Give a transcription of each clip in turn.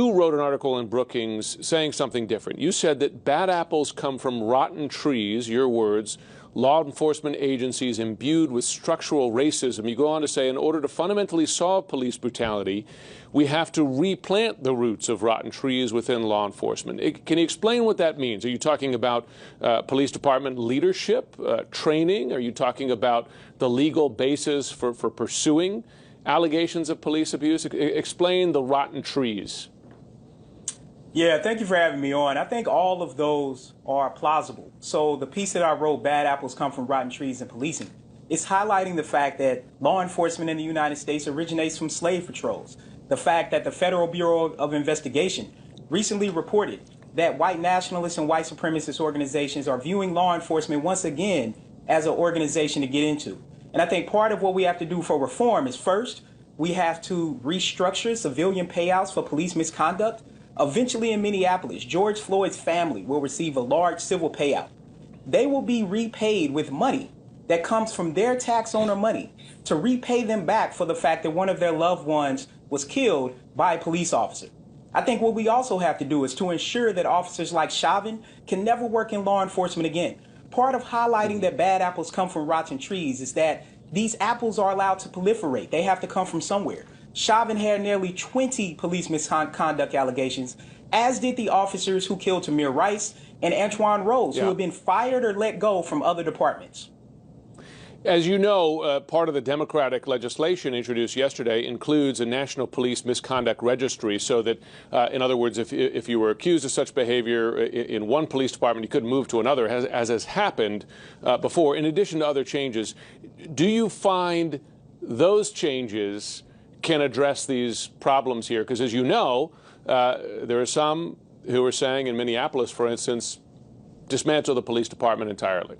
You wrote an article in Brookings saying something different. You said that bad apples come from rotten trees, your words, law enforcement agencies imbued with structural racism. You go on to say, in order to fundamentally solve police brutality, we have to replant the roots of rotten trees within law enforcement. Can you explain what that means? Are you talking about police department leadership, training? Are you talking about the legal basis for pursuing allegations of police abuse? Explain the rotten trees. Yeah, thank you for having me on. I think all of those are plausible. So the piece that I wrote, Bad Apples Come from Rotten Trees in Policing, is highlighting the fact that law enforcement in the United States originates from slave patrols. The fact that the Federal Bureau of Investigation recently reported that white nationalist and white supremacist organizations are viewing law enforcement once again as an organization to get into. And I think part of what we have to do for reform is, first, we have to restructure civilian payouts for police misconduct. Eventually in Minneapolis, George Floyd's family will receive a large civil payout. They will be repaid with money that comes from their tax owner money to repay them back for the fact that one of their loved ones was killed by a police officer. I think what we also have to do is to ensure that officers like Chauvin can never work in law enforcement again. Part of highlighting that bad apples come from rotten trees is that these apples are allowed to proliferate. They have to come from somewhere. Chauvin had nearly 20 police misconduct allegations, as did the officers who killed Tamir Rice and Antoine Rose, who have been fired or let go from other departments. As you know, part of the Democratic legislation introduced yesterday includes a national police misconduct registry, so that, in other words, if you were accused of such behavior in one police department, you couldn't move to another, as has happened before, in addition to other changes. Do you find those changes can address these problems here? Because, as you know, there are some who are saying in Minneapolis, for instance, dismantle the police department entirely.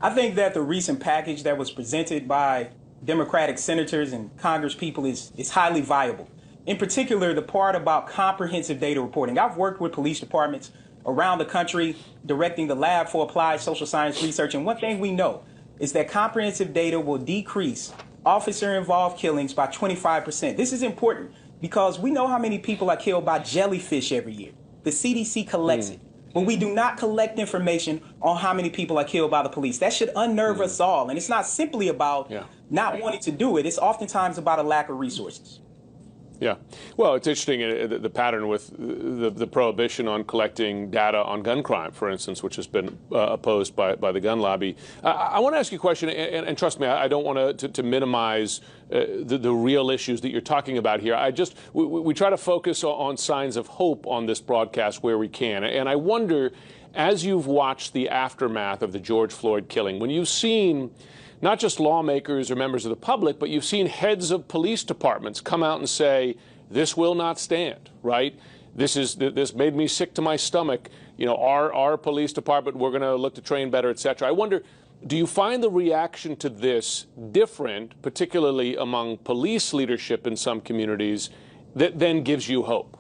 I think that the recent package that was presented by Democratic senators and Congresspeople is highly viable. In particular, the part about comprehensive data reporting. I've worked with police departments around the country, directing the Lab for Applied Social Science Research, and one thing we know is that comprehensive data will decrease officer-involved killings by 25%. This is important because we know how many people are killed by jellyfish every year. The CDC collects it. But we do not collect information on how many people are killed by the police. That should unnerve us all. And it's not simply about not wanting to do it. It's oftentimes about a lack of resources. Yeah. Well, it's interesting, the pattern with the prohibition on collecting data on gun crime, for instance, which has been opposed by the gun lobby. I want to ask you a question, and trust me, I don't want to minimize the real issues that you're talking about here. We try to focus on signs of hope on this broadcast where we can. And I wonder, as you've watched the aftermath of the George Floyd killing, when you've seen not just lawmakers or members of the public, but you've seen heads of police departments come out and say, this will not stand, right? This made me sick to my stomach. You know, our police department, we're going to look to train better, et cetera. I wonder, do you find the reaction to this different, particularly among police leadership in some communities, that then gives you hope?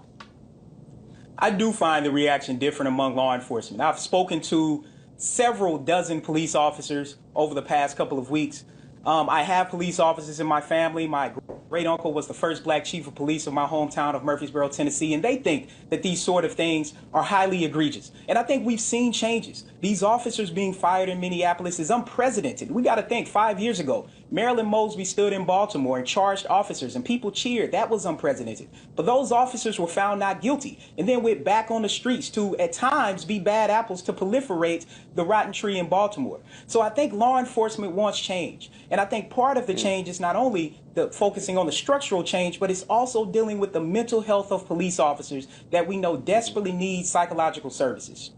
I do find the reaction different among law enforcement. I've spoken to several dozen police officers over the past couple of weeks. I have police officers in my family. My great uncle was the first black chief of police of my hometown of Murfreesboro, Tennessee, and they think that these sort of things are highly egregious. And I think we've seen changes. These officers being fired in Minneapolis is unprecedented. We got to think 5 years ago, Marilyn Mosby stood in Baltimore and charged officers, and people cheered. That was unprecedented. But those officers were found not guilty and then went back on the streets to, at times, be bad apples to proliferate the rotten tree in Baltimore. So I think law enforcement wants change. And I think part of the change is not only the focusing on the structural change, but it's also dealing with the mental health of police officers that we know desperately need psychological services.